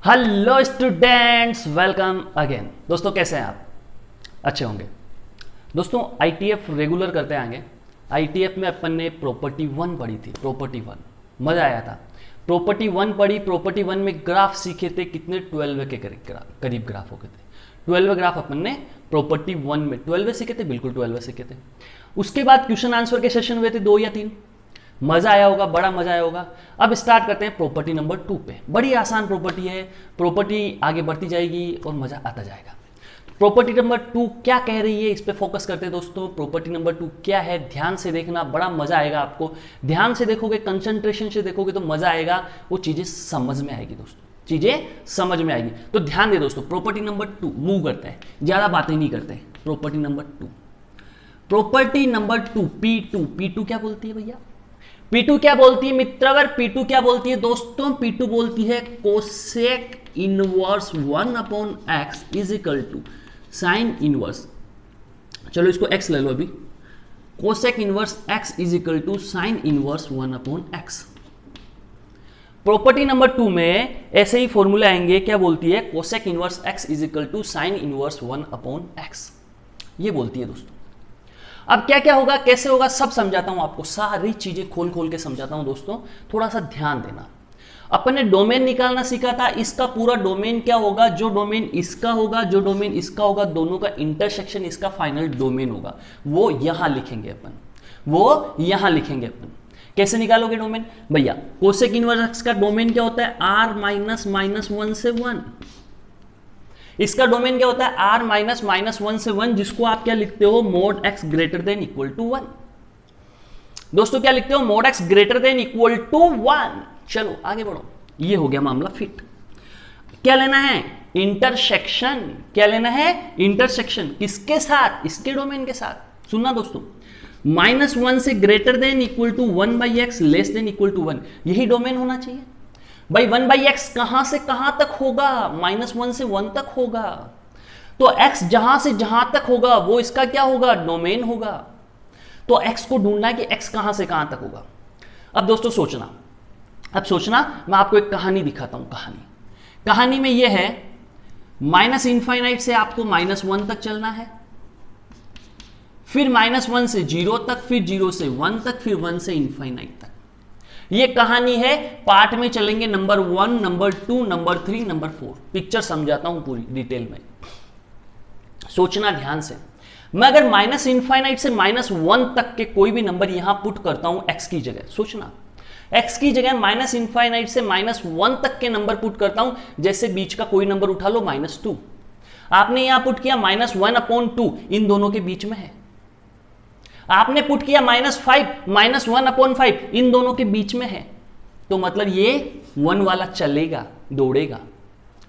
Hello students, welcome again. दोस्तों कैसे हैं आप? अच्छे होंगे। दोस्तों आईटीएफ रेगुलर करते आएंगे। आईटीएफ में अपन ने प्रॉपर्टी 1 पढ़ी थी। प्रॉपर्टी 1 मजा आया था। प्रॉपर्टी 1 पढ़ी। प्रॉपर्टी 1 में ग्राफ सीखे थे कितने? 12 के करीब ग्राफ हो गए थे। 12 ग्राफ अपन ने प्रॉपर्टी 1 में 12 सीखे थे, बिल्कुल 12 सीखे थे। उसके बाद क्वेश्चन आंसर के सेशन हुए थे 2 या 3। मजा आया होगा, बड़ा मजा आया होगा। अब स्टार्ट करते हैं प्रॉपर्टी नंबर 2 पे। बड़ी आसान प्रॉपर्टी है। प्रॉपर्टी आगे बढ़ती जाएगी और मजा आता जाएगा। प्रॉपर्टी नंबर 2 क्या कह रही है, इस पे फोकस करते हैं दोस्तों। प्रॉपर्टी नंबर 2 क्या है, ध्यान से देखना, बड़ा मजा आएगा आपको। ध्यान से देखोगे, कंसंट्रेशन से देखोगे तो मजा आएगा, वो चीजें समझ में आएगी दोस्तों, चीजें समझ में आएगी। तो ध्यान दे दोस्तों, प्रॉपर्टी नंबर 2 मूव करते हैं, ज्यादा बातें नहीं करते। Property number 2, property number 2 P2 क्या बोलती है भैया? P2 क्या बोलती है मित्रवर? P2 क्या बोलती है दोस्तों? P2 बोलती है cosec inverse 1/x is equal to sine inverse. चलो इसको x ले लो अभी। Cosec inverse x is equal to sine inverse 1/x। Property number 2 में ऐसे ही फॉर्मूला आएंगे। क्या बोलती है? Cosec inverse x is equal to sine inverse 1/x। ये बोलती है दोस्तों। अब क्या क्या होगा, कैसे होगा, सब समझाता हूं आपको। सारी चीजें खोल खोल के समझाता हूं दोस्तों, थोड़ा सा ध्यान देना। अपन ने डोमेन निकालना सीखा था। इसका पूरा डोमेन क्या होगा? जो डोमेन इसका होगा, जो डोमेन इसका होगा, दोनों का इंटरसेक्शन इसका फाइनल डोमेन होगा। वो यहां लिखेंगे अपन, वो यहां लिखेंगे अपन। कैसे निकालोगे डोमेन भैया? कोसेक इनवर्स x का डोमेन क्या होता है? r-(-1) से 1। इसका डोमेन क्या होता है? r-(-1) से 1, जिसको आप क्या लिखते हो? Mod x greater than equal to 1। दोस्तों क्या लिखते हो? Mod x greater than equal to 1। चलो आगे बढ़ो। ये हो गया मामला फिट। क्या लेना है? इंटरसेक्शन। क्या लेना है? इंटरसेक्शन। किसके साथ? इसके डोमेन के साथ। सुनना दोस्तों, -1 से greater than equal to 1/x less than equal to 1, यही डोमेन होना चाहिए भाई। 1/x कहां से कहां तक होगा? -1 से 1 तक होगा। तो x जहां से जहां तक होगा वो इसका क्या होगा? डोमेन होगा। तो x को ढूंढना है कि x कहां से कहां तक होगा। अब दोस्तों सोचना, मैं आपको एक कहानी दिखाता हूं। कहानी में यह है, -∞ से आपको -1 तक चलना है, फिर -1 से 0 तक, फिर 0 से 1 तक, फिर 1 से ∞ तक। ये कहानी है। पार्ट में चलेंगे, number 1, number 2, number 3, number 4। Picture समझाता हूं पूरी डिटेल में, सोचना ध्यान से। मैं अगर -∞ से -1 तक के कोई भी नंबर यहां पुट करता हूं x की जगह, सोचना x की जगह -∞ से -1 तक के नंबर पुट करता हूं। जैसे बीच का कोई नंबर उठा लो, -2। आपने यहां पुट किया -1/2, इन दोनों के बीच में है। आपने पुट किया -5, -1/5, इन दोनों के बीच में है। तो मतलब ये 1 वाला चलेगा, दौड़ेगा।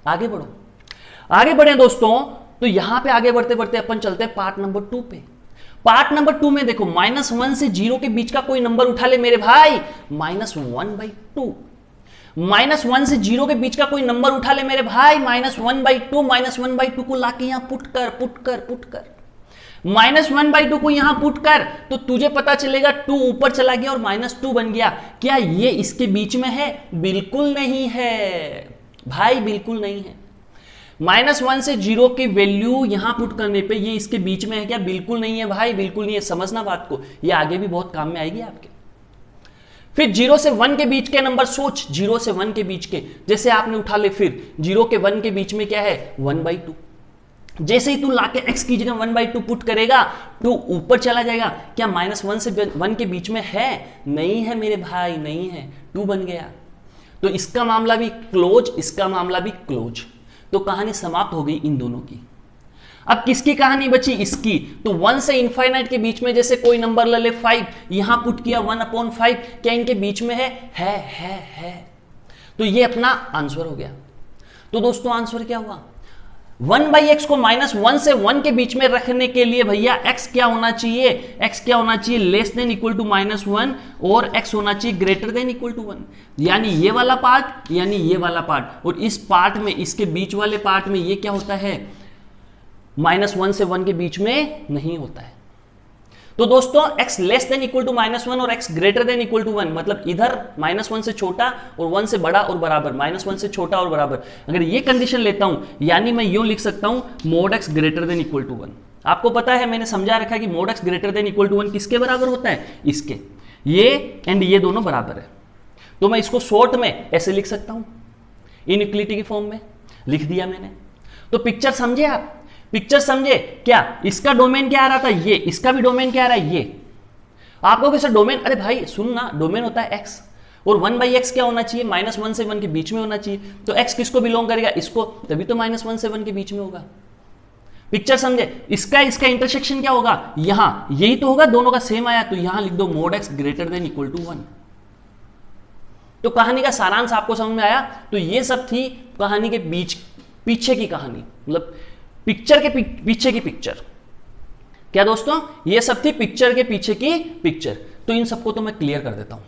आगे बढ़ो, आगे बढ़े दोस्तों। तो यहां पे आगे बढ़ते बढ़ते अपन चलते हैं पार्ट नंबर 2 पे। पार्ट नंबर 2 में देखो, -1 से 0 के बीच का कोई नंबर उठा ले मेरे भाई, -1/2। -1 से 0 के बीच का कोई नंबर उठा ले मेरे भाई, -1/2। -1/2 को लाके यहां पुट कर। -1/2 को यहां पुट कर, तो तुझे पता चलेगा 2 ऊपर चला गया और -2 बन गया। क्या ये इसके बीच में है? बिल्कुल नहीं है भाई, बिल्कुल नहीं है। -1 से 0 की वैल्यू यहां पुट करने पे ये इसके बीच में है क्या? बिल्कुल नहीं है भाई, बिल्कुल नहीं है। समझना बात को, ये आगे भी बहुत काम में आएगी आपके। फिर 0 से 1 के बीच के नंबर सोच, 0 से 1 के बीच के, जैसे आपने उठा ले, फिर 0 के 1 के बीच में क्या है? 1/2। जैसे ही तू लाके x की जगह 1/2 पुट करेगा, 2 ऊपर चला जाएगा। क्या -1 से 1 के बीच में है? नहीं है मेरे भाई, नहीं है। 2 बन गया। तो इसका मामला भी क्लोज, इसका मामला भी क्लोज। तो कहानी समाप्त हो गई इन दोनों की। अब किसकी कहानी बची? इसकी। तो 1 से ∞ के बीच में जैसे कोई नंबर ले ले, 5, यहां पुट किया 1/5। क्या इनके बीच में है? है। तो ये अपना आंसर हो गया। तो दोस्तों आंसर क्या हुआ? 1/x को -1 से 1 के बीच में रखने के लिए भैया x क्या होना चाहिए? x क्या होना चाहिए? लेस देन इक्वल टू -1, और x होना चाहिए ग्रेटर देन इक्वल टू 1। यानी ये वाला पार्ट, यानी ये वाला पार्ट, और इस पार्ट में, इसके बीच वाले पार्ट में ये क्या होता है? -1 से 1 के बीच में नहीं होता है। तो दोस्तों x less than equal to -1 और x greater than equal to 1, मतलब इधर -1 से छोटा और 1 से बड़ा और बराबर, -1 से छोटा और बराबर, अगर ये कंडीशन लेता हूं, यानी मैं यूं लिख सकता हूं mod x greater than equal to 1। आपको पता है मैंने समझा रखा है कि mod x greater than equal to 1 किसके बराबर होता है, इसके, ये एंड ये दोनों बराबर है। तो मैं इसको शॉर्ट में ऐसे लिख सकता हूं, इनइक्वलिटी के फॉर्म में लिख दिया मैंने। तो पिक्चर समझे आप, पिक्चर समझे क्या, इसका डोमेन क्या आ रहा था ये, इसका भी डोमेन क्या आ रहा है ये। आपको कैसे डोमेन, अरे भाई सुन ना, डोमेन होता है x और 1/x क्या होना चाहिए, -1 से 1 के बीच में होना चाहिए। तो x किसको बिलोंग करेगा, इसको, तभी तो -1 से 1 के बीच में होगा। पिक्चर समझे, इसका इसका इंटरसेक्शन क्या होगा, यहां यही तो होगा, दोनों का सेम आया, तो यहां लिख दो mod x greater than equal to 1। तो कहानी का सारांश आपको समझ में आया। तो ये सब थी कहानी के बीच पीछे की कहानी, मतलब पिक्चर के पीछे की पिक्चर। क्या दोस्तों, ये सब थी पिक्चर के पीछे की पिक्चर। तो इन सबको तो मैं क्लियर कर देता हूं,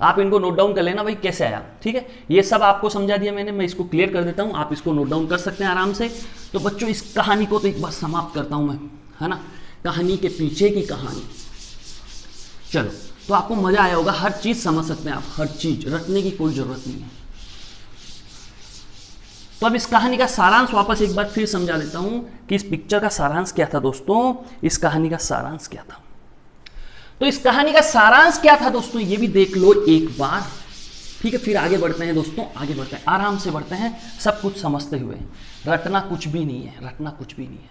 आप इनको नोट डाउन कर लेना भाई कैसे आया, ठीक है। ये सब आपको समझा दिया मैंने, मैं इसको क्लियर कर देता हूं, आप इसको नोट डाउन कर सकते हैं आराम से। तो बच्चों इस कहानी को तो एक बार समाप्त करता हूं मैं, है ना, कहानी के पीछे की कहानी। चलो, तो आपको मजा आया होगा, हर चीज समझ सकते हैं आप, हर चीज, रटने की कोई जरूरत नहीं है। तो अब इस कहानी का सारांश वापस एक बार फिर समझा देता हूं कि इस पिक्चर का सारांश क्या था दोस्तों, इस कहानी का सारांश क्या था। तो इस कहानी का सारांश क्या था दोस्तों, ये भी देख लो एक बार, ठीक है। फिर आगे बढ़ते हैं दोस्तों, आगे बढ़ते हैं, आराम से बढ़ते हैं, सब कुछ समझते हुए। रटना कुछ भी नहीं है, रटना कुछ भी नहीं है।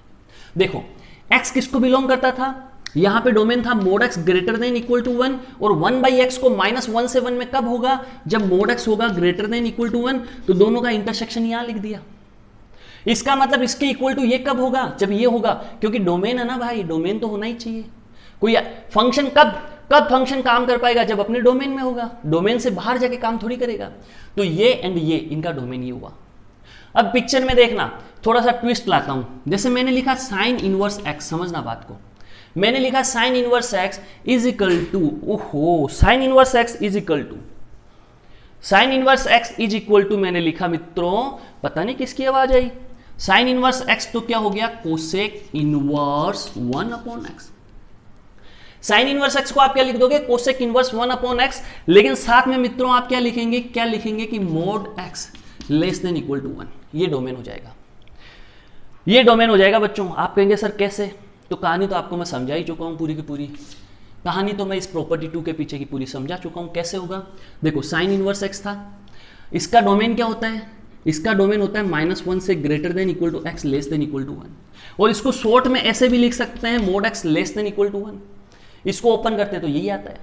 देखो x किसको बिलोंग करता था, यहां पे डोमेन था mod x greater than equal to 1, और 1/x को -1 से 1 में कब होगा, जब मोड x होगा ग्रेटर देन इक्वल टू 1। तो दोनों का इंटरसेक्शन यहां लिख दिया। इसका मतलब इसके इक्वल टू ये कब होगा, जब ये होगा, क्योंकि डोमेन है ना भाई, डोमेन तो होना ही चाहिए। कोई फंक्शन कब फंक्शन काम कर पाएगा, जब अपने डोमेन में होगा, डोमेन से बाहर जाके काम थोड़ी करेगा। तो ये एंड ये, इनका डोमेन ये हुआ। अब पिक्चर में देखना, थोड़ा सा ट्विस्ट लाता हूं। जैसे मैंने लिखा साइन इनवर्स x, समझना बात को, मैंने लिखा sine inverse x is equal to, ओहो, sine inverse x is equal to, sine inverse x is equal to मैंने लिखा मित्रों, पता नहीं किसकी आवाज आई, साइन इनवर्स x तो क्या हो गया, cosec inverse 1/x। Sign inverse x को आप क्या लिख दोगे, कोसेक इनवर्स 1/x, लेकिन साथ में मित्रों आप क्या लिखेंगे, क्या लिखेंगे कि mod x less than equal to 1। ये डोमेन हो जाएगा, ये डोमेन हो जाएगा बच्चों। आप कहेंगे सर कैसे, तो कहानी तो आपको मैं समझा ही चुका हूं, पूरी की पूरी कहानी तो मैं इस प्रॉपर्टी 2 के पीछे की पूरी समझा चुका हूं। कैसे होगा, देखो साइन इनवर्स x था, इसका डोमेन क्या होता है, इसका डोमेन होता है -1 से greater than equal to x less than equal to 1, और इसको शॉर्ट में ऐसे भी लिख सकते हैं mod x less than equal to 1। इसको ओपन करते हैं तो यही आता है।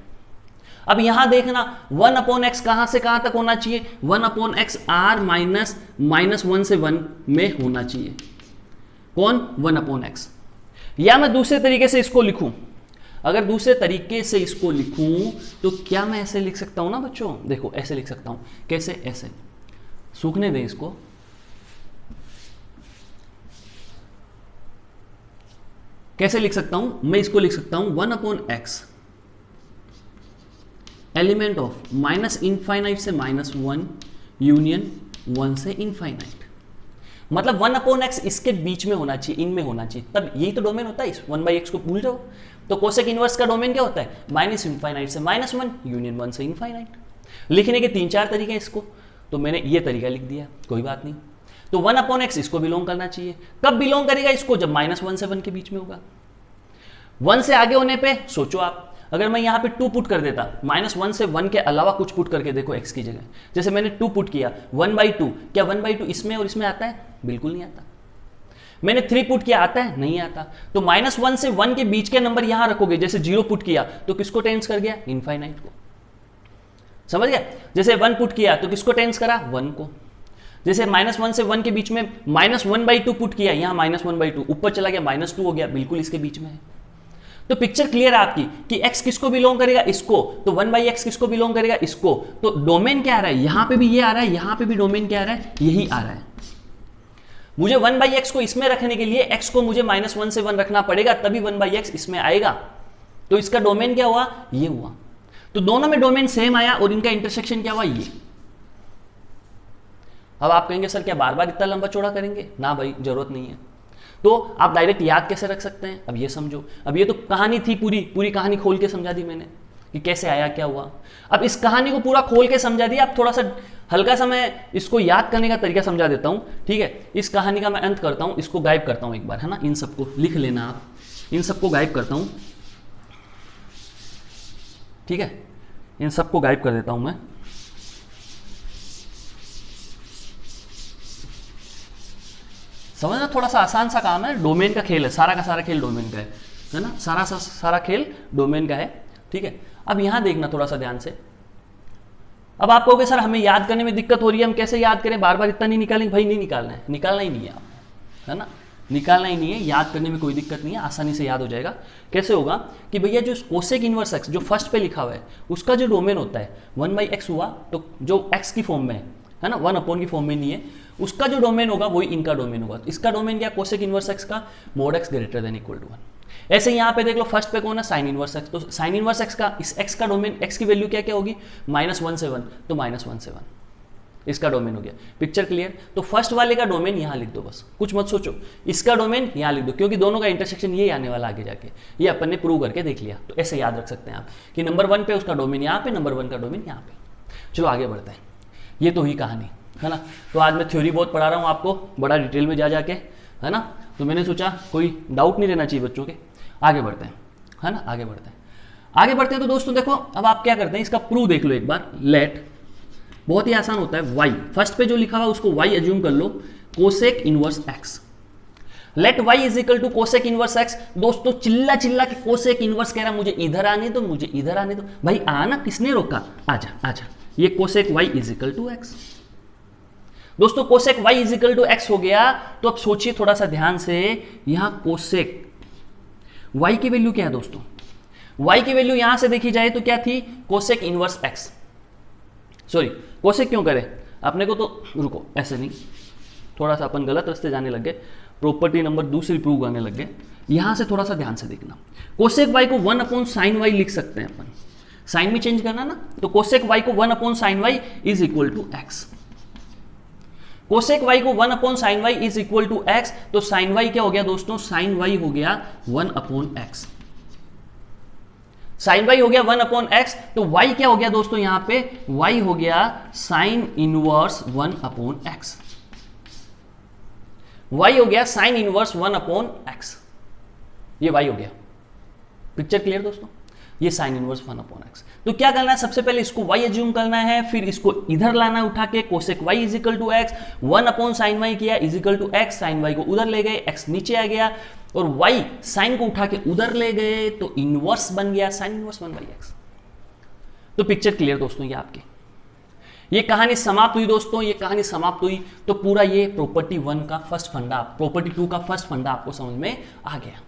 अब यहां देखना 1/x कहां से कहां तक होना चाहिए, 1/x r -1 से 1 में होना चाहिए, कौन, 1/x। या मैं दूसरे तरीके से इसको लिखूं, अगर दूसरे तरीके से इसको लिखूं तो क्या मैं ऐसे लिख सकता हूं ना बच्चों, देखो ऐसे लिख सकता हूं, कैसे, ऐसे, सूखने दें इसको, कैसे लिख सकता हूं, मैं इसको लिख सकता हूं 1/x एलिमेंट ऑफ -इनफाइनाइट से -1 यूनियन 1 से इनफाइनाइट, मतलब 1/x इसके बीच में होना चाहिए, इनमें होना चाहिए, तब यही तो डोमेन होता है। इस 1/x को भूल जाओ। तो कोसेक इनवर्स का डोमेन क्या होता है, -इनफाइनाइट से -1 यूनियन 1 से इनफाइनाइट। लिखने के 3-4 तरीके हैं इसको, तो मैंने ये तरीका लिख दिया, कोई बात नहीं। तो 1/x इसको बिलोंग करना चाहिए, कब बिलोंग करेगा इसको, जब -1 से 1 के बीच में होगा। 1 से आगे होने पे सोचो आप, अगर मैं यहां पे 2 पुट कर देता, -1 से 1 के अलावा कुछ पुट करके देखो x की जगह, जैसे मैंने 2 पुट किया, 1/2, क्या 1/2 इसमें और इसमें आता है, बिल्कुल नहीं आता। मैंने 3 पुट किया, आता है, नहीं आता। तो -1 से 1 के बीच के नंबर यहां रखोगे, जैसे 0 पुट किया तो किसको टेंस कर गया, इनफाइनाइट को, समझ गया। जैसे 1 पुट किया तो किसको टेंस करा, 1 को। जैसे -1 से 1 के बीच में -1/2 पुट किया, यहां -1/2 ऊपर चला गया, -2 हो गया, बिल्कुल इसके बीच में है। तो पिक्चर क्लियर है आपकी कि x किसको बिलोंग करेगा, इसको, तो 1/x किसको बिलोंग करेगा, इसको। तो डोमेन क्या आ रहा है, यहां पे भी ये आ रहा है, यहां पे भी डोमेन क्या आ रहा है, यही आ रहा है। मुझे 1/x को इसमें रखने के लिए x को मुझे -1 से 1 रखना पड़ेगा, तभी 1/x इसमें आएगा। तो इसका डोमेन क्या हुआ, ये हुआ। तो दोनों में डोमेन सेम आया और इनका इंटरसेक्शन क्या हुआ, ये। अब आप कहेंगे सर क्या बार बार इतना लंबा चौड़ा करेंगे, ना भाई जरूरत नहीं है। तो आप डायरेक्ट याद कैसे रख सकते हैं, अब ये समझो। अब ये तो कहानी थी, पूरी पूरी कहानी खोल के समझा दी मैंने कि कैसे आया क्या हुआ। अब इस कहानी को पूरा खोल के समझा दिया, अब थोड़ा सा हल्का सा मैं इसको याद करने का तरीका समझा देता हूँ, ठीक है। इस कहानी का मैं अंत करता हूँ, इसको गायब करता हूँ एक बार, है ना। इन सबको लिख लेना आप, इन सबको गायब करता हूँ, ठीक है। इन सबको गायब कर देता हूँ मैं। समझना, थोड़ा सा आसान सा काम है, डोमेन का खेल है, सारा का सारा खेल डोमेन का है ना, सारा खेल डोमेन का है, ठीक है। अब यहां देखना थोड़ा सा ध्यान से। अब आप कहोगे सर हमें याद करने में दिक्कत हो रही है, हम कैसे याद करें, बार बार इतना नहीं निकालेंगे। भाई नहीं निकालना है, निकालना ही नहीं है आपको, है ना, निकालना ही नहीं है। याद करने में कोई दिक्कत नहीं है, आसानी से याद हो जाएगा। कैसे होगा कि भैया जो कोसेक इनवर्स एक्स जो फर्स्ट पे लिखा हुआ है, उसका जो डोमेन होता है 1/x हुआ, तो जो x की फॉर्म में है ना, 1 की फॉर्म में नहीं है, उसका जो डोमेन होगा वही इनका डोमेन होगा। तो इसका डोमेन क्या, कोसेक इनवर्स एक्स का mod x greater than equal to 1। ऐसे यहाँ पे देख लो, फर्स्ट पे कौन है, साइन इनवर्स एक्स। तो साइन इनवर्स एक्स का, इस x का डोमेन, x की वैल्यू क्या क्या होगी, -1 से 1, तो -1 से 1 इसका डोमेन हो गया। Picture clear. तो फर्स्ट वाले का डोमेन यहाँ लिख दो, बस कुछ मत सोचो, इसका डोमेन यहाँ लिख दो, क्योंकि दोनों का इंटरसेक्शन ये आने वाला आगे जाके, ये अपन ने प्रूव करके देख लिया। तो ऐसे याद रख सकते हैं आप कि नंबर 1 पे उसका डोमेन यहाँ पे, नंबर 1 का डोमेन यहाँ पे। चलो आगे बढ़ते हैं, ये तो हुई कहानी, है ना। तो आज मैं थ्योरी बहुत पढ़ा रहा हूँ आपको, बड़ा डिटेल में जा जाके, है ना। तो मैंने सोचा कोई डाउट नहीं रहना चाहिए बच्चों के। आगे बढ़ते हैं, है ना, आगे बढ़ते हैं। आगे बढ़ते हैं तो दोस्तों देखो, अब आप क्या करते हैं, इसका प्रूव देख लो एक बार। लेट, बहुत ही आसान होता है, y फर्स्ट पे जो लिखा हुआ उसको y एज्यूम कर लो, cosec inverse x। Let y is equal to cosec inverse x। दोस्तों चिल्ला चिल्ला के कोसेक इनवर्स कह रहा, मुझे इधर आने दो, मुझे इधर आने दो। भाई आना, किसने रोका, आजा आजा। ये cosec y is equal to x। दोस्तों cosec y is equal to x हो गया। तो अब सोचिए थोड़ा सा ध्यान से, यहां कोसेक y की वैल्यू क्या है दोस्तों, y की वैल्यू यहां से देखी जाए तो क्या थी, cosec inverse x। Sorry, cosec क्यों करें अपने को, तो रुको, ऐसे नहीं, थोड़ा सा अपन गलत रास्ते जाने लग गए, प्रॉपर्टी नंबर दूसरी प्रूव करने लग गए। यहां से थोड़ा सा ध्यान से देखना, कोसेक y को 1/sin y लिख सकते हैं अपन, साइन में चेंज करना ना, तो कोसेक y को 1/sin y is equal to x। Cosec y को 1/sin y is equal to x, तो sin y क्या हो गया दोस्तों, sin y हो गया 1/x। साइन y हो गया 1/x, तो y क्या हो गया दोस्तों, यहां पे y हो गया साइन इनवर्स 1/x। y हो गया साइन इनवर्स 1/x, ये y हो गया। पिक्चर क्लियर दोस्तों, ये साइन इनवर्स 1/x। तो क्या करना है, सबसे पहले इसको y एज्यूम करना है, फिर इसको इधर लाना उठा के, cosec y is equal to x, 1/sin y किया is equal to x, sine y को उधर ले गए, x नीचे आ गया, और y साइन को उठा के उधर ले गए, तो इनवर्स बन गया साइन इनवर्स 1/x। तो पिक्चर क्लियर दोस्तों, ये आपकी ये कहानी समाप्त हुई दोस्तों, ये कहानी समाप्त हुई। तो पूरा ये प्रॉपर्टी 1 का फर्स्ट फंडा, प्रॉपर्टी 2 का फर्स्ट फंडा आपको समझ में आ गया,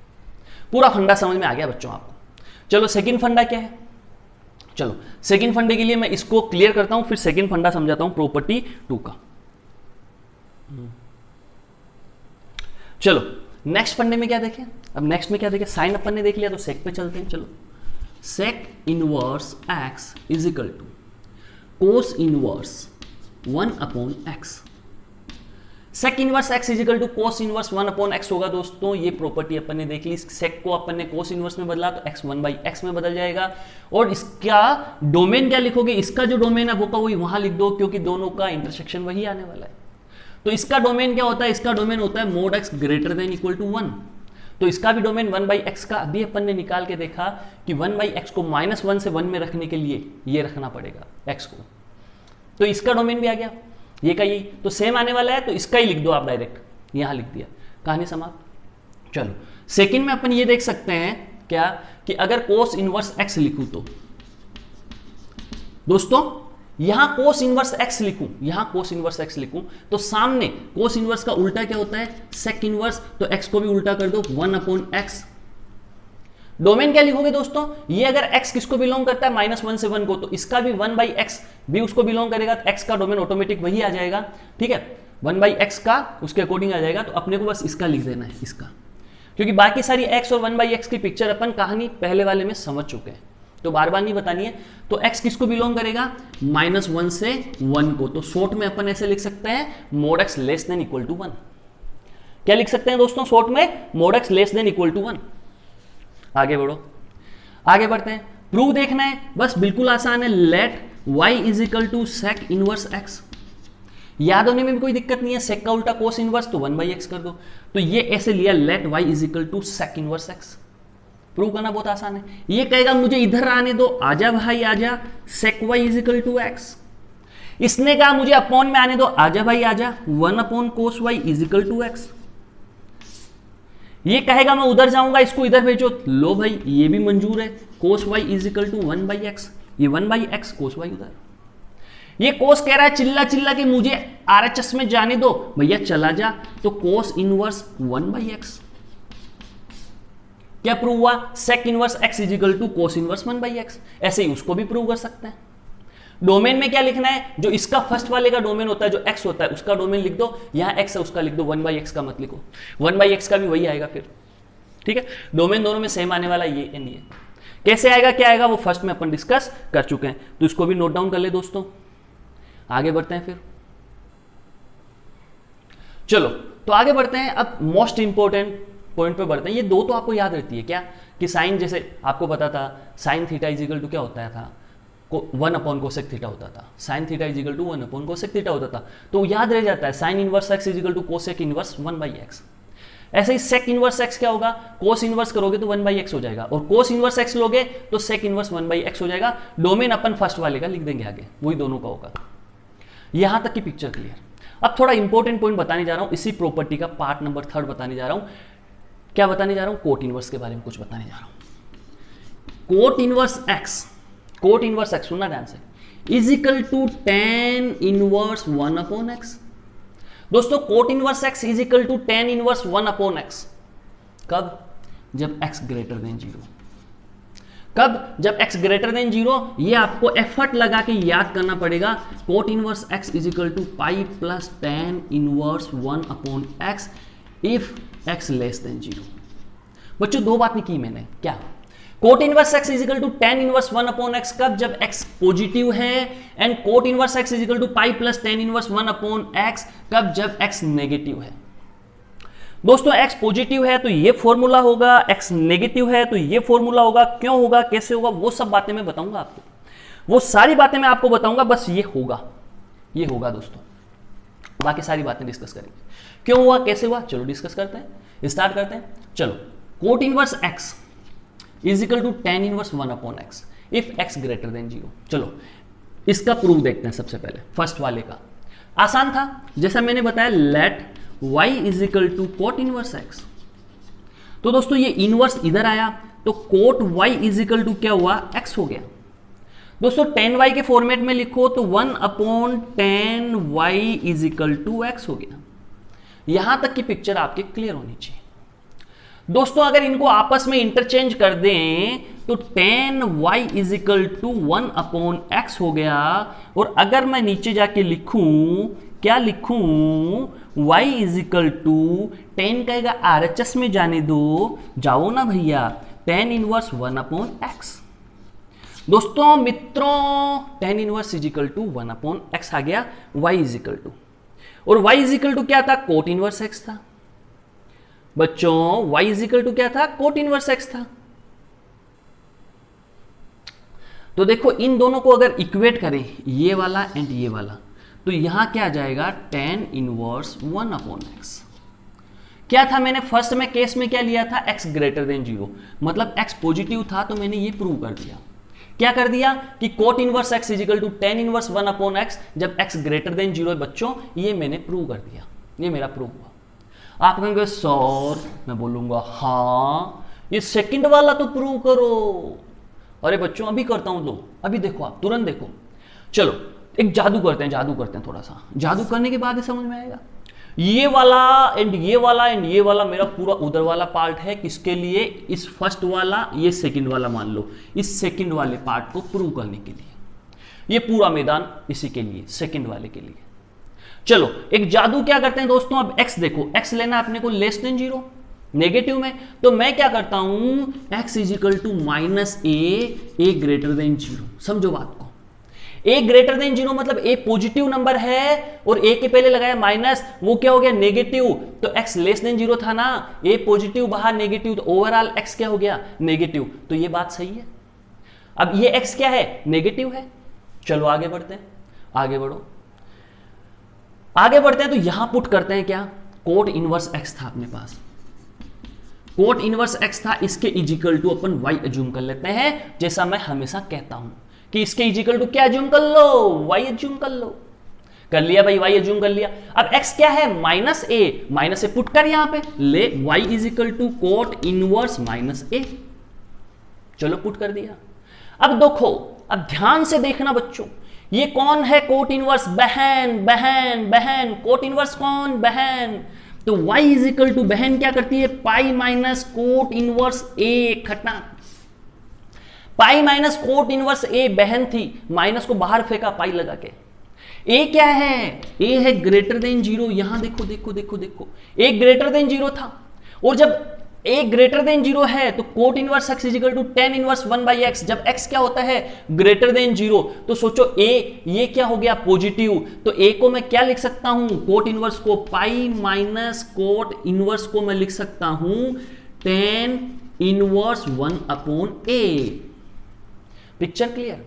पूरा फंडा समझ में आ गया बच्चों आपको। चलो सेकंड फंडा क्या है, चलो सेकंड फंडे के लिए मैं इसको क्लियर करता हूं, फिर सेकंड फंडा समझाता हूं प्रॉपर्टी 2 का। चलो नेक्स्ट फंडे में क्या देखें, अब नेक्स्ट में क्या देखें, साइन अपन ने देख लिया, तो सेक पे चलते हैं। चलो sec inverse x is equal to cos inverse 1/x। Sec inverse x is equal to cos inverse 1/x होगा दोस्तों। ये प्रॉपर्टी अपन ने देख ली, सेक को अपन ने कोस इनवर्स में बदला तो x 1/x में बदल जाएगा। और इसका डोमेन क्या लिखोगे, इसका जो डोमेन है वो का वही वहां लिख दो, क्योंकि दोनों का इंटरसेक्शन वही आने वाला है। तो इसका डोमेन क्या होता है, इसका डोमेन होता है mod x greater than equal to 1। तो इसका भी डोमेन 1/x का अभी अपन ने निकाल के देखा कि 1/x को -1 से 1 में रखने के लिए ये रखना पड़ेगा x को, तो इसका डोमेन भी आ गया, ये का यही, तो सेम आने वाला है, तो इसका ही लिख दो आप डायरेक्ट, यहां लिख दिया, कहानी समाप्त। चलो सेकंड में अपन ये देख सकते हैं क्या, कि अगर कोस इनवर्स x लिखूं, तो दोस्तों यहां कोस इनवर्स x लिखूं, यहां कोस इनवर्स x लिखूं, तो सामने कोस इनवर्स का उल्टा क्या होता है, सेक इनवर्स, तो x को भी उल्टा कर दो 1/x। डोमेन क्या लिखोगे दोस्तों, ये अगर x किसको बिलोंग करता है, -1 से 1 को, तो इसका भी 1/x भी उसको बिलोंग करेगा, तो x का डोमेन ऑटोमेटिक वही आ जाएगा, ठीक है, 1/x का उसके अकॉर्डिंग आ जाएगा। तो अपने को बस इसका लिख देना है, इसका, क्योंकि बाकी सारी x और 1/x की पिक्चर अपन कहानी पहले वाले में समझ चुके हैं, तो बार बार नहीं बतानी है। तो x किसको बिलोंग करेगा, -1 से 1 को, तो शॉर्ट में अपन ऐसे लिख सकते हैं mod x less than equal to 1। क्या लिख सकते हैं दोस्तों शॉर्ट में, mod x less than equal to 1। आगे बढ़ो, आगे बढ़ते हैं। प्रूव देखना है, बस बिल्कुल आसान है। Let y is equal to sec inverse x। याद होने में भी कोई दिक्कत नहीं है, सेक का उल्टा कोस इनवर्स, तो 1/x कर दो। तो ये ऐसे लिया, let y is equal to sec inverse x। Prove करना बहुत आसान है। ये कहेगा मुझे इधर आने दो, आजा भाई आजा, sec y is equal to x। इसने कहा मुझे अपॉन में आने दो, आजा भाई आजा, 1 upon cos y is equal to x। ये कहेगा मैं उधर जाऊंगा, इसको इधर भेजो, लो भाई ये भी मंजूर है, cos y is equal to 1/x। ये 1/x कोस y उधर। ये कोस कह रहा है चिल्ला चिल्ला के मुझे RHS में जाने दो, भैया चला जा, तो कोस इनवर्स 1/x। क्या प्रूव हुआ, sec inverse x is equal to cos inverse 1/x। ऐसे ही उसको भी प्रूव कर सकते हैं। डोमेन में क्या लिखना है, जो इसका फर्स्ट वाले का डोमेन होता है, जो x होता है उसका डोमेन लिख दो, यहां x है उसका लिख दो, 1/x का मत लिखो, 1/x का भी वही आएगा फिर, ठीक है। डोमेन दोनों में सेम आने वाला ये एंड ये। कैसे आएगा क्या आएगा वो फर्स्ट में अपन डिस्कस कर चुके हैं, तो इसको भी नोट डाउन कर ले दोस्तों। आगे बढ़ते हैं फिर, चलो तो आगे बढ़ते हैं। अब मोस्ट इंपॉर्टेंट पॉइंट पे बढ़ते हैं। ये दो तो आपको याद रहती है क्या, कि साइन, जैसे आपको पता था sine theta is equal to क्या होता था, 1 अपॉन कोसेक थीटा होता था। Sine theta is equal to 1 upon cosec theta होता था, तो याद रह जाता है sine inverse x is equal to cosec inverse 1/x। ऐसे ही सेक इनवर्स एक्स क्या होगा, कोस इनवर्स करोगे तो 1/x हो जाएगा, और कोस इनवर्स एक्स लोगे तो सेक इनवर्स 1/x हो जाएगा। डोमेन अपन फर्स्ट वाले का लिख देंगे आगे, वही दोनों का होगा। यहां तक की पिक्चर क्लियर। अब थोड़ा इंपॉर्टेंट पॉइंट बताने जा रहा हूं, इसी प्रॉपर्टी का पार्ट नंबर 3 बताने जा रहा हूं। क्या बताने जा रहा हूं, कोट इनवर्स के बारे में कुछ बताने जा रहा हूं। Cot inverse x, cot inverse x सुनना ध्यान से, is equal to tan inverse 1 upon x. दोस्तों cot inverse x is equal to tan inverse 1 upon x. कब, जब x ग्रेटर देन 0। कब, जब x ग्रेटर देन 0। ये आपको एफर्ट लगा के याद करना पड़ेगा। Cot inverse x is equal to pi plus tan inverse 1 upon x if x less than 0। बच्चों दो बात नहीं की मैंने, क्या, cot inverse x is equal to tan inverse 1 upon x कब, जब x पॉजिटिव है, and cot inverse x is equal to pi plus tan inverse 1 upon x कब, जब x नेगेटिव है। दोस्तों x पॉजिटिव है तो ये फॉर्मूला होगा, x नेगेटिव है तो ये फॉर्मूला होगा। क्यों होगा, कैसे होगा, वो सब बातें मैं बताऊंगा आपको, वो सारी बातें मैं आपको बताऊंगा, बस ये होगा, ये होगा दोस्तों, बाकी सारी बातें डिस्कस करेंगे। क्यों हुआ, कैसे हुआ, चलो डिस्कस करते हैं, स्टार्ट करते हैं। चलो, cot inverse x is equal to tan inverse 1 upon x if x greater than 0। चलो इसका प्रूफ देखते हैं सबसे पहले, फर्स्ट वाले का। आसान था, जैसा मैंने बताया, let y is equal to cot inverse x। तो दोस्तों ये इनवर्स इधर आया, तो cot y is equal to क्या हुआ, x हो गया। दोस्तों tan y के फॉर्मेट में लिखो तो 1 upon tan y is equal to x हो गया। यहां तक की पिक्चर आपके क्लियर होनी चाहिए। दोस्तों अगर इनको आपस में इंटरचेंज कर दें तो tan y is equal to 1 upon x हो गया, और अगर मैं नीचे जाके लिखूं, क्या लिखूं, y is equal to tan कहेगा RHS में जाने दो, जाओ ना भैया, tan इनवर्स 1 अपॉन x। दोस्तों मित्रों tan inverse is equal to 1 upon x आ गया, y इज इक्वल टू, और y इज इक्वल टू क्या था, कोट इनवर्स x था। बच्चों y इज इक्वल टू क्या था, कोट इनवर्स x था। तो देखो इन दोनों को अगर इक्वेट करें, ये वाला एंड ये वाला, तो यहां क्या आ जाएगा, tan इनवर्स 1 अपॉन x। क्या था, मैंने फर्स्ट में केस में क्या लिया था, x ग्रेटर देन 0, मतलब x पॉजिटिव था, तो मैंने ये प्रूव कर दिया। क्या कर दिया कि cot inverse x is equal to tan inverse 1 upon x जब x ग्रेटर देन 0 है। बच्चों ये मैंने प्रूव कर दिया, ये मेरा प्रूव हुआ। आप कहेंगे सर, मैं बोलूंगा हाँ, ये सेकंड वाला तो प्रूव करो। अरे बच्चों अभी करता हूं, तो अभी देखो, आप तुरंत देखो। चलो एक जादू करते हैं, थोड़ा सा जादू करने के बाद ही समझ में आएगा। ये वाला एंड ये वाला एंड ये वाला मेरा पूरा उधर वाला पार्ट है, किसके लिए, इस फर्स्ट वाला, ये सेकंड वाला मान लो, इस सेकंड वाले पार्ट को प्रूव करने के लिए। ये पूरा मैदान इसी के लिए, सेकंड वाले के लिए। चलो एक जादू क्या करते हैं दोस्तों, अब x देखो, x लेना अपने को लेस देन 0, नेगेटिव में, तो मैं क्या करता हूं, x is equal to minus a greater than 0। समझो बात को, ए ग्रेटर देन जीरो मतलब ए पॉजिटिव नंबर है और ए के पहले लगाया माइनस, वो क्या हो गया नेगेटिव, तो एक्स लेस देन जीरो था ना, ए पॉजिटिव बाहर नेगेटिव, तो ओवरऑल एक्स क्या हो गया नेगेटिव, तो ये बात सही है। अब ये एक्स क्या है नेगेटिव है। चलो आगे बढ़ते हैं, आगे बढ़ो, आगे बढ़ते हैं। तो यहां पुट करते हैं क्या, कोट इनवर्स एक्स था अपने पास, कोट इनवर्स एक्स था, इसके is equal to upon y assume कर लेते हैं, जैसा मैं हमेशा कहता हूं कि इसके इजिकल टू क्या एज्यूम कर लो, वाई एज्यूम कर लो। कर लिया भाई, वाई एज्यूम कर लिया। अब एक्स क्या है माइनस ए पुट कर यहां पे ले, y is equal to cot inverse minus A, चलो पुट कर दिया। अब देखो, अब ध्यान से देखना बच्चों, ये कौन है कोट इनवर्स, बहन बहन बहन, कोट इनवर्स कौन, बहन, तो y इज इक्वल टू बहन क्या करती है पाई माइनस कोट इनवर्स ए, खटा पाई माइनस कोट इनवर्स ए बहन थी, माइनस को बाहर फेंका पाई लगा के। ए क्या है, ए है ग्रेटर देन जीरो, यहां देखो देखो देखो देखो, ए ग्रेटर देन जीरो था, और जब ए ग्रेटर देन जीरो है तो cot inverse x is equal to tan inverse 1 by x. जब एक्स क्या होता है ग्रेटर देन जीरो, तो सोचो ए ये क्या हो गया पॉजिटिव, तो ए को मैं क्या लिख सकता हूं, कोट इनवर्स को पाई माइनस कोट इनवर्स को मैं लिख सकता हूं tan inverse 1 upon A. Picture clear.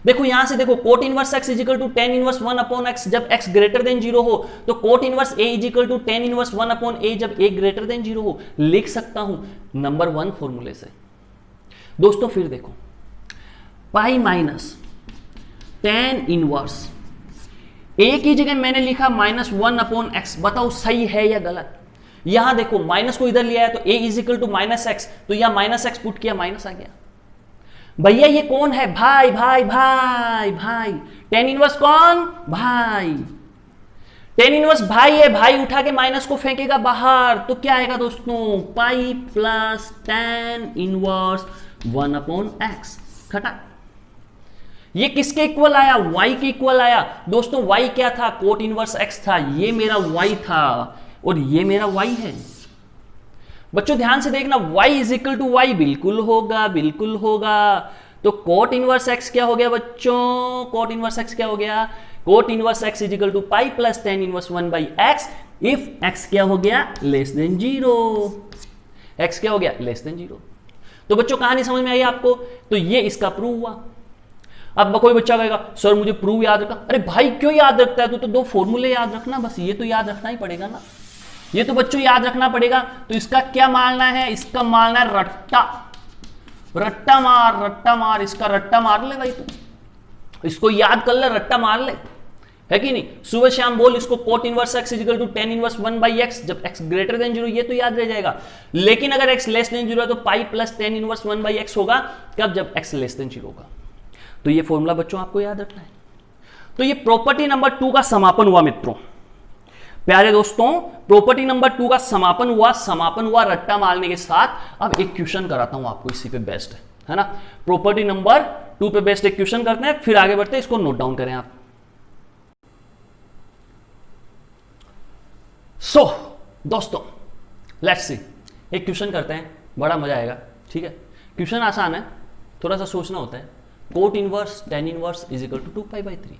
देखो यहां से देखो, cot inverse x is equal to tan inverse 1 upon x, जब एक्स ग्रेटर देन जीरो हो, तो cot inverse A is equal to tan inverse 1 upon A, जब ए ग्रेटर देन जीरो हो, लिख सकता हूं नंबर 1 फॉर्मूले से। दोस्तों फिर देखो, पाई माइनस टेन इनवर्स ए की जगह मैंने लिखा माइनस 1 अपॉन एक्स, बताओ सही है या गलत। यहां देखो माइनस को इधर लिया है तो A is equal to minus x, तो यहां माइनस एक्स पुट किया, माइनस आ गया। भैया ये कौन है, भाई भाई भाई भाई, टेन इनवर्स कौन, भाई, टेन इनवर्स भाई है, भाई उठा के माइनस को फेंकेगा बाहर, तो क्या आएगा दोस्तों पाई plus tan inverse 1 upon x, खटा। ये किसके इक्वल आया, y के इक्वल आया। दोस्तों y क्या था, कोट इनवर्स x था, ये मेरा y था और ये मेरा y है। बच्चों ध्यान से देखना, y is equal to y बिल्कुल होगा, बिल्कुल होगा। तो कोट इनवर्स x क्या हो गया बच्चों, कोट इनवर्स x क्या हो गया, cot inverse x is equal to pi plus tan inverse 1 by x, if x क्या हो गया लेस देन जीरो, x क्या हो गया लेस देन जीरो। तो बच्चों कहानी समझ में आई आपको, तो ये इसका प्रूव हुआ। अब कोई बच्चा कहेगा सर मुझे प्रूव याद रखना, अरे भाई क्यों याद रखता है, तो दो फॉर्मूले याद रखना बस, ये तो याद रखना ही पड़ेगा ना, ये तो बच्चों याद रखना पड़ेगा। तो इसका क्या मानना है, इसका मानना है रट्टा, रट्टा मार, रट्टा मार, इसका रट्टा मार ले भाई, तू इसको याद कर ले, रट्टा मार ले, है कि नहीं। सुबह शाम बोल इसको, cot inverse x is equal to tan inverse 1 by x, जब एक्स ग्रेटर देन जीरो, ये तो याद रह जाएगा। लेकिन अगर एक्स लेस देन जीरो है तो पाई plus tan inverse 1 by x होगा, कब, जब एक्स लेस देन जीरो होगा। तो ये फॉर्मूला बच्चों आपको याद रखना है। तो ये प्रॉपर्टी नंबर 2 का समापन हुआ मित्रों, प्यारे दोस्तों, प्रॉपर्टी नंबर 2 का समापन हुआ, समापन हुआ रट्टा मारने के साथ। अब एक क्वेश्चन कराता हूं आपको, इसी पे बेस्ड है ना, प्रॉपर्टी नंबर 2 पे बेस्ड एक क्वेश्चन करते हैं, फिर आगे बढ़ते हैं, इसको नोट डाउन करें आप। सो दोस्तों लेट्स सी, एक क्वेश्चन करते हैं, बड़ा मजा आएगा, ठीक है। क्वेश्चन आसान है, थोड़ा सा सोचना होता है। Cot inverse tan inverse is equal to 2 pi by 3,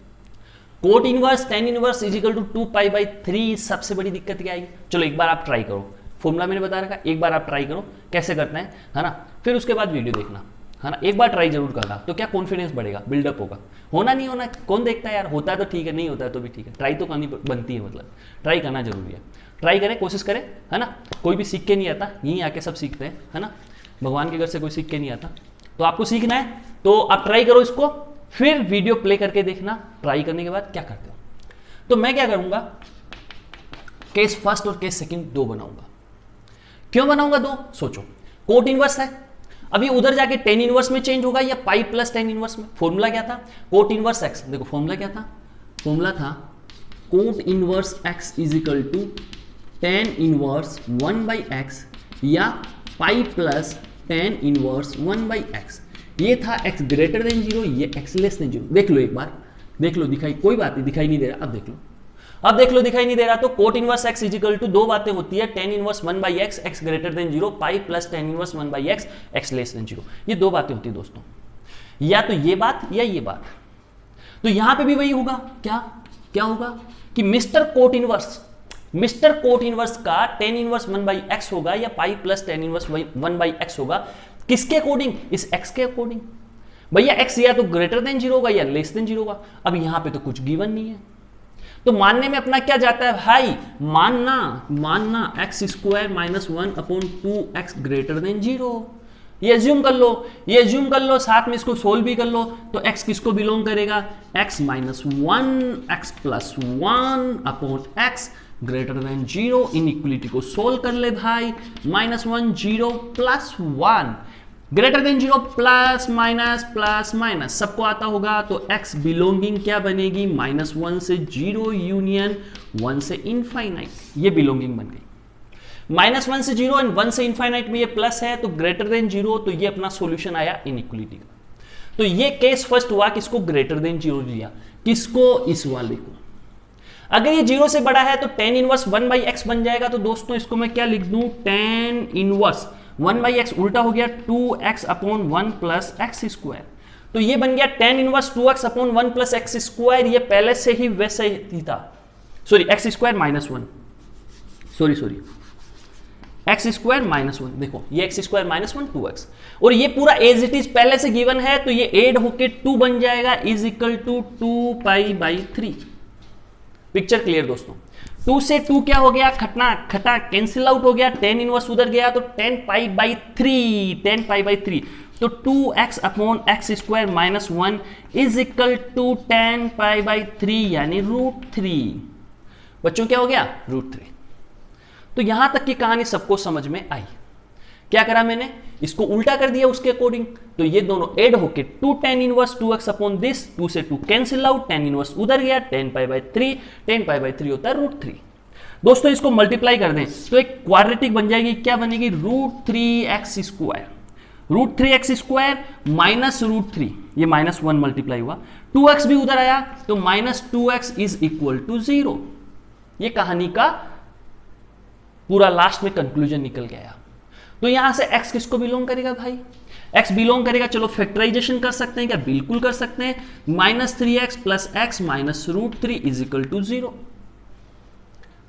cot inverse tan inverse is equal to 2 pi by 3, सबसे बड़ी दिक्कत क्या आएगी। चलो एक बार आप ट्राई करो, फॉर्मूला मैंने बता रखा, एक बार आप ट्राई करो कैसे करते हैं, है ना, फिर उसके बाद वीडियो देखना, है ना, एक बार ट्राई जरूर करना, तो क्या कॉन्फिडेंस बढ़ेगा, बिल्डअप होगा। होना नहीं होना कौन देखता है यार, होता है तो ठीक है, नहीं होता है तो भी ठीक है, ट्राई तो करनी बनती है, मतलब ट्राई करना जरूरी है। ट्राई करें, कोशिश करें, है ना, कोई भी सीख के नहीं आता, यहीं आके सब सीखते हैं, है ना, भगवान के घर से कोई सीख के नहीं आता, तो आपको सीखना है तो आप ट्राई करो इसको, फिर वीडियो प्ले करके देखना, ट्राई करने के बाद क्या करते हो। तो मैं क्या करूंगा, केस फर्स्ट और केस सेकंड दो बनाऊंगा। क्यों बनाऊंगा दो, सोचो, कोट इनवर्स है, अभी उधर जाके टेन इनवर्स में चेंज होगा या पाई प्लस टेन इनवर्स में। फॉर्मूला क्या था, कोट इनवर्स एक्स, देखो फॉर्मूला क्या था, फॉर्मूला था cot inverse x is equal to tan inverse 1 by x या pi plus tan inverse 1 by x. ये था x ग्रेटर देन जीरो, ये x लेस देन जीरो। देख लो एक बार, देख लो, दिखाई, कोई बात नहीं, दिखाई नहीं दे रहा, अब देख लो, अब देख लो, दिखाई नहीं दे रहा। तो cot inverse x is equal to दो बातें होती है, tan inverse 1 by x, x greater than zero, pi plus tan inverse 1 by x, x less than zero. ये दो बातें होती है दोस्तों, या तो ये बात या ये बात। तो यहां पे भी वही होगा, क्या क्या होगा कि मिस्टर कोट इनवर्स का tan इनवर्स 1/x होगा या pi plus tan inverse 1/x होगा, किसके अकॉर्डिंग, इस x के अकॉर्डिंग। भैया x या तो ग्रेटर देन 0 होगा या लेस देन 0 होगा। अब यहां पे तो कुछ गिवन नहीं है, तो मानने में अपना क्या जाता है भाई, मानना x square minus 1/2x greater than 0। ये एज्यूम कर लो, साथ में इसको सोल्व भी कर लो। तो x किसको बिलोंग करेगा, x minus 1 x plus 1/x greater than 0। Inequality को सोल्व कर ले भाई, -1 0 plus 1 greater than 0 plus minus सबको आता होगा। तो x बिलोंगिंग क्या बनेगी, -1 से 0 यूनियन 1 से इनफाइनाइट, ये बिलोंगिंग बन गई। -1 से 0 एंड 1 से इनफाइनाइट में ये प्लस है, तो ग्रेटर देन 0, तो ये अपना सॉल्यूशन आया इनइक्वलिटी का। तो ये केस फर्स्ट हुआ, किसको ग्रेटर देन 0 दिया, किसको, इस वाले को। अगर ये 0 से बड़ा है तो tan इनवर्स 1/x बन जाएगा। तो दोस्तों इसको मैं क्या लिख दूं, tan इनवर्स 1/x उल्टा हो गया 2x/1 प्लस एक्स स्क्वायर। तो ये बन गया tan inverse 2x/1 plus x square. ये पहले से ही वैसे ही था, sorry x square -1, sorry x square -1, देखो ये एक्स स्क्वायर -1 2x, और ये पूरा एज इट इज पहले से गिवन है, तो ये एड होके 2 बन जाएगा is equal to 2π/3। Picture clear दोस्तों। 2 से 2 क्या हो गया, खटा कैंसिल आउट हो गया, tan इनवर्स उधर गया तो 10π/3। तो 2x/x square -1 is equal to 10π/3 यानी √3। बच्चों क्या हो गया, √3। तो यहां तक की कहानी सबको समझ में आई। क्या करा मैंने, इसको उल्टा कर दिया उसके अकॉर्डिंग, तो ये दोनों ऐड होके 2 tan इनवर्स 2x/this, 2 से 2 कैंसिल आउट, tan इनवर्स उधर गया 10π/3, 10π/3 होता है √3। दोस्तों इसको मल्टीप्लाई कर दें तो एक क्वाड्रेटिक बन जाएगी, क्या बनेगी, √3x square, √3x square minus √3, ये -1 मल्टीप्लाई हुआ, 2x भी उधर आया तो -2x इज इक्वल टू 0। ये कहानी का पूरा लास्ट में कंक्लूजन निकल गया। तो यहां से x किसको बिलोंग करेगा भाई, x बिलोंग करेगा, चलो फैक्टराइजेशन कर सकते हैं क्या, बिल्कुल कर सकते हैं, -3x plus x minus √3 is equal to 0।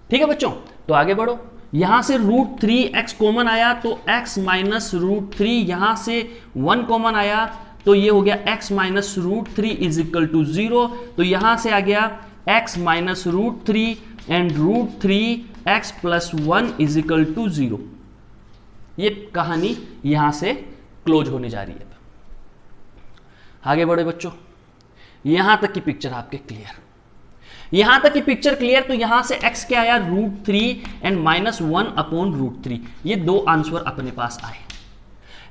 ठीक है बच्चों, तो आगे बढ़ो। यहां से √3x कॉमन आया तो x माइनस √3, यहां से 1 कॉमन आया तो ये हो गया x minus √3 is equal to 0। तो यहां से आ गया x minus √3 and √3x plus 1 is equal to 0। ये कहानी यहां से क्लोज होने जा रही है। आगे बढ़े बच्चों, यहां तक की पिक्चर आपके क्लियर, यहां तक की पिक्चर क्लियर। तो यहां से x क्या आया, √3 एंड -1/√3, ये दो आंसर अपने पास आए।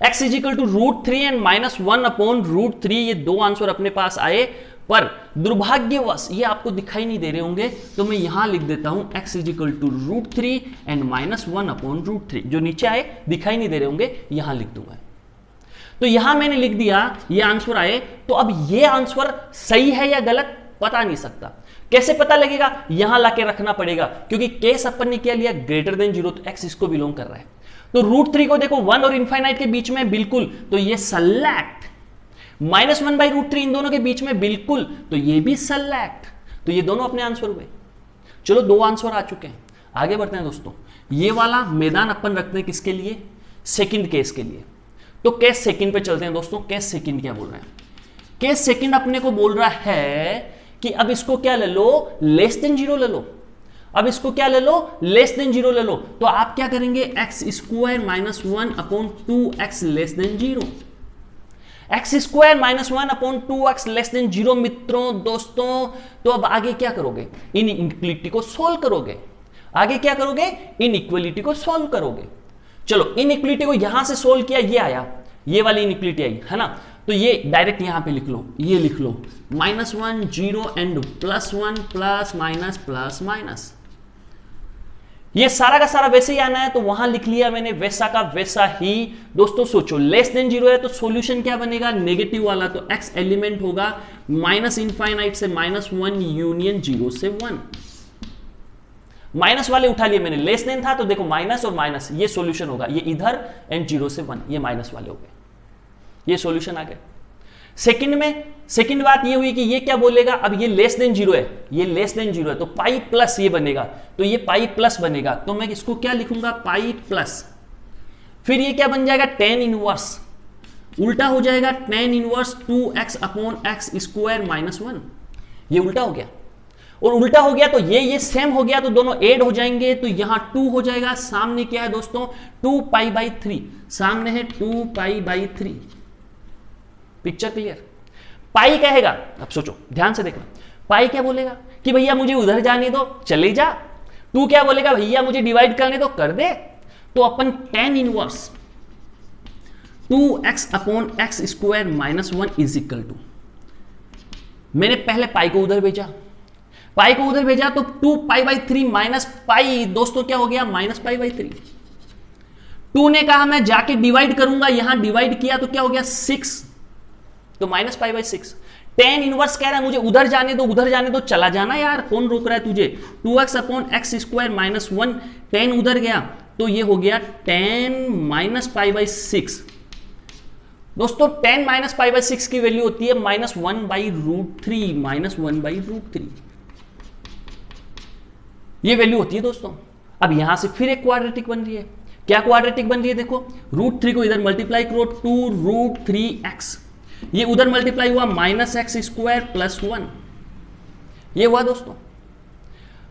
x is equal to √3 and -1/√3, ये दो आंसर अपने पास आए, पर दुर्भाग्यवश ये आपको दिखाई नहीं दे रहे होंगे, तो मैं यहां लिख देता हूं x is equal to √3 and -1/√3। जो नीचे आए दिखाई नहीं दे रहे होंगे, यहां लिख दूंगा। तो यहां मैंने लिख दिया, ये आंसर आए। तो अब ये आंसर सही है या गलत पता नहीं सकता, कैसे पता लगेगा, यहां लाके रखना पड़ेगा, क्योंकि केस अपन ने क्या लिया, ग्रेटर देन 0, तो x इसको बिलोंग कर रहा है। तो √3 को देखो 1 और इनफाइनाइट के बीच में बिल्कुल, तो ये सेलेक्ट, -1/√3 इन दोनों के बीच में बिल्कुल, तो ये भी सेलेक्ट। तो ये दोनों अपने आंसर हुए। चलो दो आंसर आ चुके हैं, आगे बढ़ते हैं दोस्तों। ये वाला मैदान अपन रखते हैं किसके लिए, सेकंड केस के लिए। तो केस सेकंड पे चलते हैं दोस्तों। केस सेकंड क्या बोल रहे हैं, केस सेकंड अपने को बोल रहा है कि अब इसको क्या ले लो, लेस देन 0 ले लो। अब इसको क्या ले लो, लेस देन 0 ले लो। तो आप क्या करेंगे, x square -1/2x less than 0, x square -1/2x less than 0। मित्रों दोस्तों, तो अब आगे क्या करोगे, इन इनइक्वलिटी को सोल्व करोगे। आगे क्या करोगे, इनइक्वलिटी को सोल्व करोगे। चलो इनइक्वलिटी को यहां से सोल्व किया, ये आया, ये वाली इनइक्वलिटी आई है ना, तो ये डायरेक्ट यहां पे लिख लो, ये लिख लो -1 0 and +1 plus minus plus minus. ये सारा का सारा वैसे ही आना है, तो वहां लिख लिया मैंने वैसा का वैसा ही। दोस्तों सोचो, लेस देन 0 है तो सॉल्यूशन क्या बनेगा, नेगेटिव वाला, तो x एलिमेंट होगा -∞ से -1 यूनियन 0 से 1। माइनस वाले उठा लिए मैंने, लेस देन था तो देखो माइनस और माइनस, ये सॉल्यूशन होगा, ये इधर एंड 0 से 1, ये माइनस वाले हो गए, ये सॉल्यूशन आ गया। सेकंड में सेकंड बात ये हुई कि ये क्या बोलेगा, अब ये लेस देन जीरो है, ये लेस देन जीरो है, तो पाई प्लस ये बनेगा, तो ये पाई प्लस बनेगा, तो मैं इसको क्या लिखूंगा, पाई प्लस, फिर ये क्या बन जाएगा, टेन इनवर्स, उल्टा हो जाएगा ten inverse 2x upon x square minus 1, ये उल्टा हो गया, और उल्टा हो गया तो ये सेम हो गया, तो दोनों ऐड हो जाएंगे, तो यहां 2 हो जाएगा, सामने क्या है दोस्तों, 2 पाई बाई 3, सामने है 2 पाई बाई 3, पिक्चर क्लियर। पाई कहेगा, अब सोचो ध्यान से देखना, पाई क्या बोलेगा कि भैया मुझे उधर जाने दो, चले जा, तू क्या बोलेगा, भैया मुझे डिवाइड करने दो, कर दे, तो अपन tan inverse 2x upon x square minus 1 is equal to, मैंने पहले पाई को उधर भेजा, पाई को उधर भेजा तो 2 पाई बाई 3 माइनस पाई, दोस्तों क्या हो गया, माइनस पाई बाई 3, 2 ने कहा मैं जाके डिवाइड करूंगा, यहां डिवाइड किया तो क्या हो गया 6, तो minus pi by 6, tan inverse कह रहा है मुझे उधर जाने दो, उधर जाने दो, चला जाना यार, कौन रोक रहा है तुझे, 2x upon x square minus 1, ten उधर गया तो ये हो गया 10 माइनस पाई बाई 6, दोस्तों 10 माइनस पाई बाई 6 की वैल्यू होती है minus 1 by root 3, minus 1 by root 3, ये वैल्यू होती है दोस्तों। अब यहां से फिर एक क्वाड्रेटिक बन रही है, क्या क्वाड्रेटिक बन रही है, देखो रूट 3 को इधर मल्टीप्लाई करो, 2 रूट 3x, ये उधर मल्टीप्लाई हुआ माइनस एक्स स्क्वायर प्लस 1, ये हुआ दोस्तों।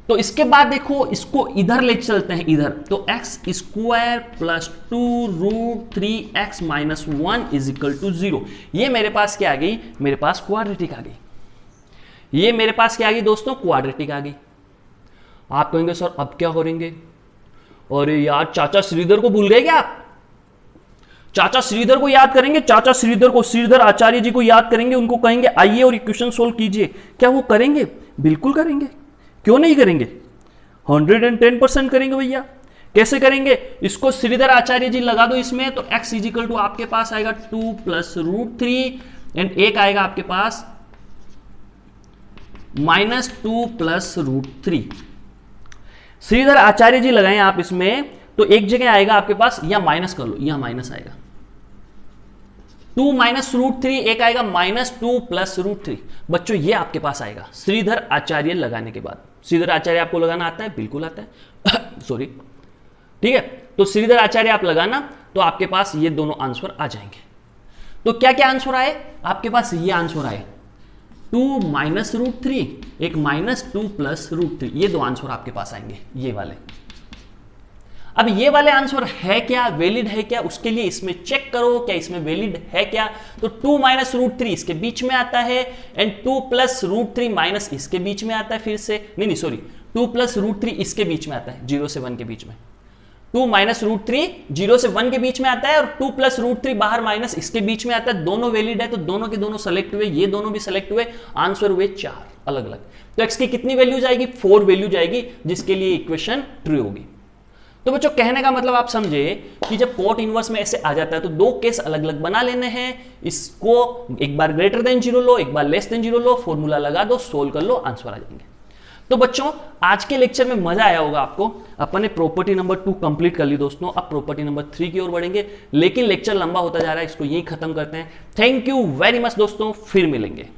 तो इसके बाद देखो इसको इधर ले चलते हैं, इधर तो x square plus 2 root 3x minus 1 is equal to 0, ये मेरे पास क्या आ गई, मेरे पास क्वाड्रेटिक आ गई, ये मेरे पास क्या आ गई दोस्तों, क्वाड्रेटिक आ गई। आप कहेंगे सर अब क्या करेंगे, अरे यार चाचा श्रीधर को भूल गए क्या आप, चाचा श्रीधर को याद करेंगे, चाचा श्रीधर को, श्रीधर आचार्य जी को याद करेंगे, उनको कहेंगे आइए और इक्वेशन सोल्व कीजिए, क्या वो करेंगे, बिल्कुल करेंगे, क्यों नहीं करेंगे, 110% करेंगे भैया। कैसे करेंगे, इसको श्रीधर आचार्य जी लगा दो इसमें, तो x इजिकल टू आपके पास आएगा 2 प्लस रूट 3 एंड एक आएगा आपके पास माइनस 2 प्लस रूट 3, श्रीधर आचार्य जी लगाएं आप इसमें, तो एक जगह आएगा आपके पास, या माइनस कर लो, यहां माइनस आएगा 2 माइनस रूट 3, एक आएगा माइनस 2 प्लस रूट 3, बच्चों ये आपके पास आएगा श्रीधर आचार्य लगाने के बाद। श्रीधर आचार्य आपको लगाना आता है, बिल्कुल आता है सॉरी, ठीक है, तो श्रीधर आचार्य आप लगाना, तो आपके पास ये दोनों आंसर आ जाएंगे। तो क्या क्या आंसर आए आपके पास, ये आंसर आए 2 माइनस रूट 3, एक माइनस 2 प्लस रूट 3, ये दो आंसर आपके पास आएंगे, ये वाले। अब ये वाले आंसर है क्या, वैलिड है क्या, उसके लिए इसमें चेक करो क्या इसमें वैलिड है क्या, तो 2 माइनस रूट 3 इसके बीच में आता है, एंड 2 प्लस रूट 3 माइनस इसके बीच में आता है, फिर से नहीं सॉरी 2 प्लस रूट 3 इसके बीच में आता है, 0 से 1 के बीच में, 2 माइनस रूट 3 0 से 1 के बीच में आता है, और 2 प्लस रूट 3 बाहर माइनस इसके बीच में आता है, दोनों वैलिड है, तो दोनों के दोनों सेलेक्ट हुए, ये दोनों भी सेलेक्ट हुए, आंसर हुए 4 अलग अलग। तो x की कितनी वैल्यू जाएगी, 4 वैल्यू जाएगी, जिसके लिए इक्वेशन ट्रू होगी। तो बच्चों कहने का मतलब आप समझे कि जब कोट इनवर्स में ऐसे आ जाता है तो दो केस अलग अलग बना लेने हैं, इसको एक बार ग्रेटर देन 0 लो, एक बार लेस देन 0 लो, फॉर्मूला लगा दो, सोल्व कर लो, आंसर आ जाएंगे। तो बच्चों आज के लेक्चर में मजा आया होगा आपको, अपन ने प्रॉपर्टी नंबर 2 कंप्लीट कर ली दोस्तों, अब प्रॉपर्टी नंबर 3 की ओर बढ़ेंगे, लेकिन लेक्चर लंबा होता जा रहा है, इसको यही खत्म करते हैं। थैंक यू वेरी मच दोस्तों, फिर मिलेंगे।